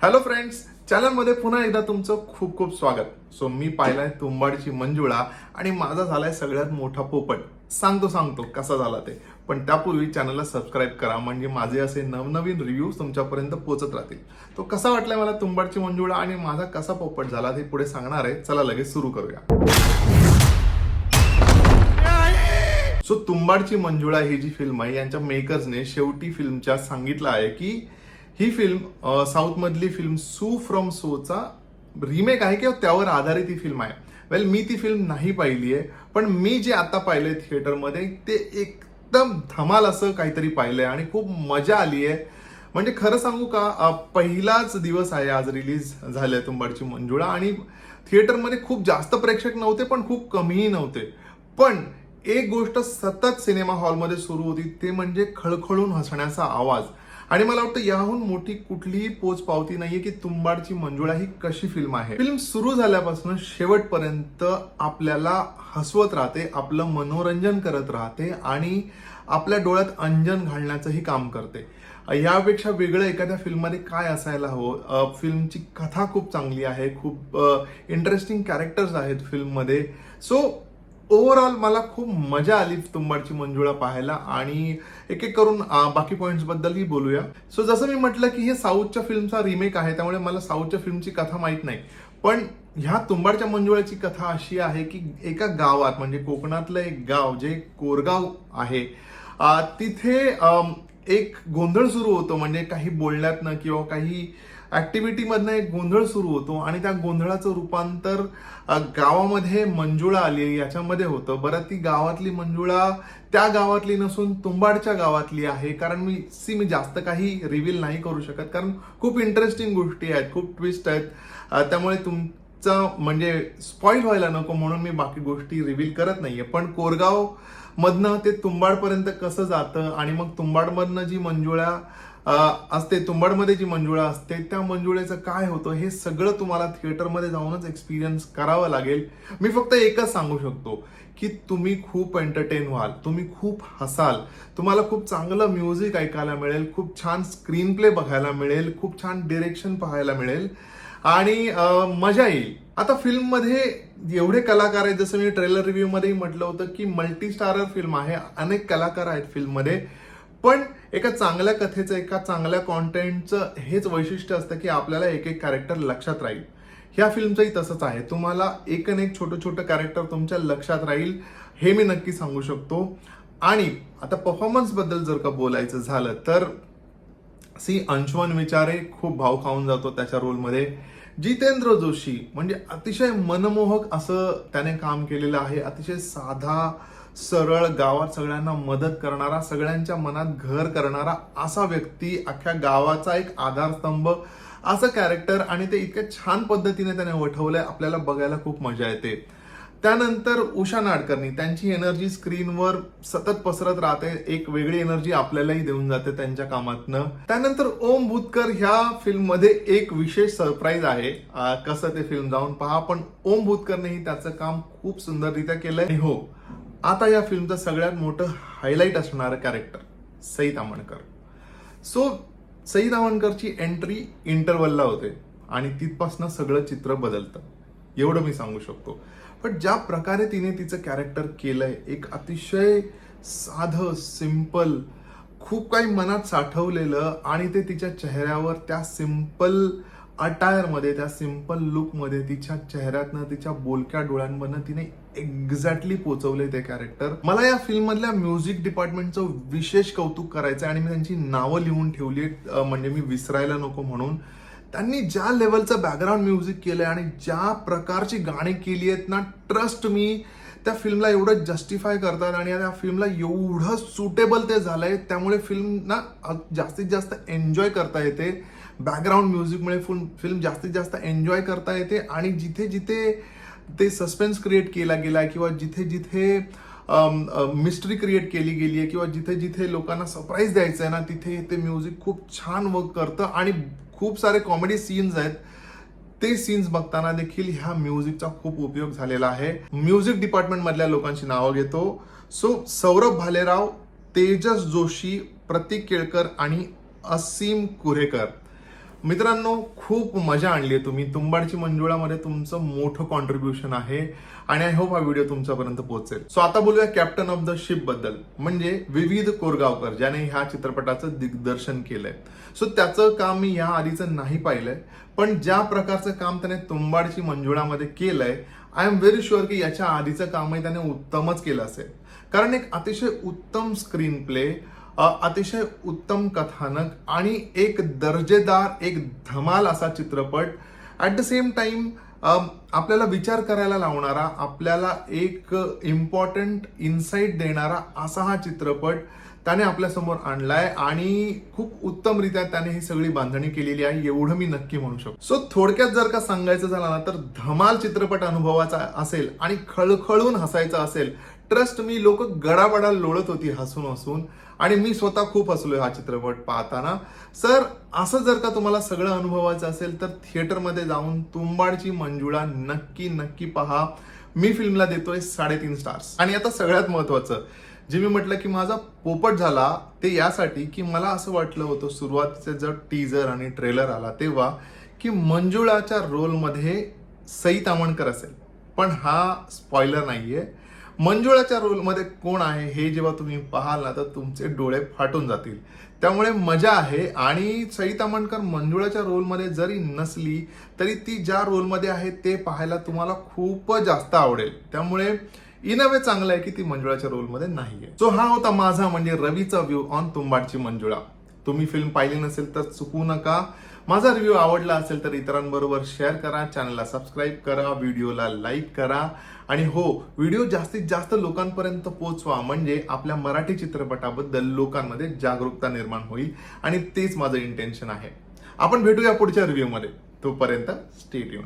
Hello friends, चॅनलमध्ये पुन्हा एकदा तुमचं खूप खूप स्वागत. सो मी पाहिलाय तुंबाडची मंजुळा आणि माझा झालाय सगळ्यात मोठा पोपट. सांगतो कसा झाला ते, पण त्यापूर्वी चॅनलला सबस्क्राईब करा म्हणजे माझे असे नवनवीन रिव्ह्यूज तुमच्यापर्यंत पोहोचत राहतील. तो कसा वाटलाय मला तुंबाडची मंजुळा आणि माझा कसा पोपट झाला ते पुढे सांगणार आहे. चला लगेच सुरू करूया. सो तुंबाडची मंजुळा ही जी फिल्म आहे यांच्या मेकर्सने शेवटी फिल्मच्या सांगितलं आहे की ही फिल्म साऊथ मधली फिल्म सू फ्रॉम सोचा रिमेक आहे किंवा त्यावर आधारित ही फिल्म आहे. वेल, मी ती फिल्म नाही पाहिली आहे, पण मी जे आता पाहिलंय थिएटरमध्ये ते एकदम धमाल असं काहीतरी पाहिलंय आणि खूप मजा आली आहे. म्हणजे खरं सांगू का, पहिलाच दिवस आहे आज रिलीज झाले तुंबाडची मंजुळा आणि थिएटरमध्ये खूप जास्त प्रेक्षक नव्हते पण खूप कमीही नव्हते. पण एक गोष्ट सतत सिनेमा हॉलमध्ये सुरू होती ते म्हणजे खळखळून हसण्याचा आवाज. आणि मला वाटतं याहून मोठी कुठलीही पोच पावती नाहीये की तुंबाडची मंजुळा ही कशी फिल्म आहे. फिल्म सुरू झाल्यापासून शेवटपर्यंत आपल्याला हसवत राहते, आपलं मनोरंजन करत राहते आणि आपल्या डोळ्यात अंजन घालण्याचंही काम करते. यापेक्षा वेगळं एखाद्या फिल्ममध्ये काय असायला हवं. फिल्मची कथा खूप चांगली आहे, खूप इंटरेस्टिंग कॅरेक्टर्स आहेत फिल्ममध्ये. सो ओव्हरऑल मला खूप मजा आली तुंबाडची मंजुळा पाहायला आणि एक एक करून बाकी पॉइंट्स बद्दलही बोलूया. सो जसं मी म्हटलं की हे साऊथच्या फिल्मचा रिमेक आहे, त्यामुळे मला साऊथच्या फिल्मची कथा माहित नाही. पण ह्या तुंबाडच्या मंजुळाची कथा अशी आहे की एका गावात, म्हणजे कोकणातलं एक गाव जे कोरगाव आहे, तिथे एक गोंधळ सुरू होतो. म्हणजे काही बोलण्यातनं किंवा काही ऍक्टिव्हिटीमधनं एक गोंधळ सुरू होतो आणि त्या गोंधळाचं रूपांतर गावामध्ये मंजुळा आली याच्यामध्ये होतं. बरं, ती गावातली मंजुळा त्या गावातली नसून तुंबाडच्या गावातली आहे. कारण मी जास्त काही रिव्हील नाही करू शकत, कारण खूप इंटरेस्टिंग गोष्टी आहेत, खूप ट्विस्ट आहेत. त्यामुळे तुमचं म्हणजे स्पॉइल व्हायला नको म्हणून मी बाकी गोष्टी रिव्हील करत नाहीये. पण कोरगाव मधनं ते तुंबाडपर्यंत कसं जातं आणि मग तुंबाडमधनं जी मंजुळा असते, तुंबाडमध्ये जी मंजुळा असते त्या मंजुळेचं काय होतं हे सगळं तुम्हाला थिएटरमध्ये जाऊनच एक्सपिरियन्स करावं लागेल. मी फक्त एकच सांगू शकतो की तुम्ही खूप एंटरटेन व्हाल, तुम्ही खूप हसाल, तुम्हाला खूप चांगलं म्युझिक ऐकायला मिळेल, खूप छान स्क्रीन प्ले बघायला मिळेल, खूप छान डिरेक्शन पाहायला मिळेल आणि मजा येईल. आता फिल्ममध्ये एवढे कलाकार आहेत, जसं मी ट्रेलर रिव्ह्यू मध्येही म्हटलं होतं की मल्टी स्टारर फिल्म आहे, अनेक कलाकार आहेत फिल्ममध्ये. पण एका चांगल्या कथेचं, एका चांगल्या कॉन्टेंटचं हेच वैशिष्ट्य असतं की आपल्याला एक एक कॅरेक्टर लक्षात राहील. ह्या फिल्मचंही तसंच आहे, तुम्हाला एक छोटं कॅरेक्टर तुमच्या लक्षात राहील हे मी नक्की सांगू शकतो. आणि आता परफॉर्मन्स बद्दल जर का बोलायचं झालं तर अंशुमन विचारे खूप भाव खाऊन जातो त्याच्या रोलमध्ये. जितेंद्र जोशी म्हणजे अतिशय मनमोहक असं त्याने काम केलेलं आहे. अतिशय साधा सरळ, गावात सगळ्यांना मदत करणारा, सगळ्यांच्या मनात घर करणारा असा व्यक्ती, अख्ख्या गावाचा एक आधारस्तंभ असं कॅरेक्टर, आणि ते इतक्या छान पद्धतीने त्याने वठवलंय, आपल्याला बघायला खूप मजा येते. त्यानंतर उषा नाडकर्णी, त्यांची एनर्जी स्क्रीनवर सतत पसरत राहते, एक वेगळी एनर्जी आपल्यालाही देऊन जाते त्यांच्या कामातनं. त्यानंतर ओम भूतकर ह्या फिल्ममध्ये एक विशेष सरप्राईज आहे. कसं ते फिल्म जाऊन पहा, पण ओम भूतकरनेही त्याचं काम खूप सुंदररित्या केलंय. हो, आता या फिल्मचं सगळ्यात मोठं हायलाईट असणारं कॅरेक्टर सई ताम्हणकर. सो सई ताम्हणकरची एंट्री इंटरवलला होते आणि तिथपासनं सगळं चित्र बदलतं, एवढं मी सांगू शकतो. पण ज्या प्रकारे तिने तिचं कॅरेक्टर केलंय, एक अतिशय साधं, सिंपल, खूप काही मनात साठवलेलं, आणि ते तिच्या चेहऱ्यावर त्या सिंपल अटायरमध्ये, त्या सिंपल लुकमध्ये, तिच्या चेहऱ्यातनं, तिच्या बोलक्या डोळ्यांमधनं तिने एक्झॅक्टली पोचवले ते कॅरेक्टर. मला या फिल्म मधल्या म्युझिक डिपार्टमेंटचं विशेष कौतुक करायचं आणि मी त्यांची नावं लिहून ठेवली, म्हणजे मी विसरायला नको म्हणून. त्यांनी ज्या लेवलचं बॅकग्राऊंड म्युझिक केलंय आणि ज्या प्रकारची गाणी केली आहेत ना, ट्रस्ट मी, त्या फिल्मला एवढं जस्टिफाय करतात आणि त्या फिल्मला एवढं सुटेबल ते झालंय. त्यामुळे फिल्म ना जास्तीत जास्त एन्जॉय करता येते. बॅकग्राऊंड म्युझिकमुळे फिल्म जास्तीत जास्त एन्जॉय करता येते आणि जिथे जिथे ते सस्पेन्स क्रिएट केला गेलाय किंवा जिथे जिथे मिस्ट्री क्रिएट केली गेली आहे किंवा जिथे जिथे लोकांना सरप्राईज द्यायचं आहे ना, तिथे ते म्युझिक खूप छान वर्क करतं. आणि खूप सारे कॉमेडी सीन्स आहेत, ते सीन्स बघताना देखील ह्या म्युझिकचा खूप उपयोग झालेला आहे. म्युझिक डिपार्टमेंट मधल्या लोकांची नावं घेतो. सो सौरभ भालेराव, तेजस जोशी, प्रतीक केळकर आणि असीम कुरेकर. मित्रांनो, खूप मजा आणली आहे तुम्ही. तुंबाडची मंजुळामध्ये तुमचं मोठं कॉन्ट्रीब्युशन आहे आणि आय होप हा व्हिडिओ तुमच्यापर्यंत पोहोचेल. सो आता बोलूया कॅप्टन ऑफ द शिप बद्दल, म्हणजे विविध कोरगावकर, ज्याने ह्या चित्रपटाचं दिग्दर्शन केलंय. सो त्याचं काम मी या आधीचं नाही पाहिलंय, पण ज्या प्रकारचं काम त्याने तुंबाडची मंजुळामध्ये केलंय, आय एम व्हेरी शुअर की याच्या आधीचं कामही त्याने उत्तमच केलं असेल. कारण एक अतिशय उत्तम स्क्रीन प्ले, अतिशय उत्तम कथानक आणि एक दर्जेदार, एक धमाल असा चित्रपट, ऍट द सेम टाइम आपल्याला विचार करायला लावणारा, आपल्याला एक इम्पॉर्टंट इन्साइट देणारा असा हा चित्रपट त्याने आपल्या समोर आणलाय आणि खूप उत्तमरित्या त्याने ही सगळी बांधणी केलेली आहे, एवढं मी नक्की म्हणू शकतो. सो थोडक्यात जर का सांगायचं झालं ना, तर धमाल चित्रपट अनुभवाचा असेल आणि खळखळून हसायचा असेल, ट्रस्ट मी, लोक गडाबडा लोळत होती हसून हसून आणि मी स्वतः खूप हसलोय हा चित्रपट पाहताना. सर, असं जर का तुम्हाला सगळं अनुभवायचं असेल तर थिएटरमध्ये जाऊन तुंबाडची मंजुळा नक्की नक्की पहा. मी फिल्मला देतोय 3.5 स्टार्स. आणि आता सगळ्यात महत्वाचं, जे मी म्हटलं की माझा पोपट झाला, ते यासाठी की मला असं वाटलं होतं सुरुवातीचे जर टीजर आणि ट्रेलर आला तेव्हा की मंजुळाच्या रोलमध्ये सई तामणकर असेल, पण हा स्पॉइलर नाहीये. मंजुळाच्या रोलमध्ये कोण आहे हे जेव्हा तुम्ही पाहाल ना, तर तुमचे डोळे फाटून जातील. त्यामुळे मजा आहे. आणि सई तामणकर मंजुळाच्या रोलमध्ये जरी नसली तरी ती ज्या रोलमध्ये आहे ते पाहायला तुम्हाला खूप जास्त आवडेल. त्यामुळे इन अ वे चांगलं आहे की ती मंजुळाच्या रोलमध्ये नाहीये. सो हा होता माझा, म्हणजे रवीचा व्ह्यू ऑन तुंबाडची मंजुळा. तुम्ही फिल्म पाहिली नसेल तर चुकू नका. माझा रिव्ह्यू आवडला असेल तर इतरांबरोबर शेअर करा, चॅनलला सबस्क्राईब करा, व्हिडिओला लाईक करा आणि हो, व्हिडिओ जास्तीत जास्त लोकांपर्यंत पोहोचवा, म्हणजे आपल्या मराठी चित्रपटाबद्दल लोकांमध्ये जागरूकता निर्माण होईल आणि तेच माझं इंटेन्शन आहे. आपण भेटूया पुढच्या रिव्ह्यूमध्ये. तोपर्यंत स्टे ट्यून.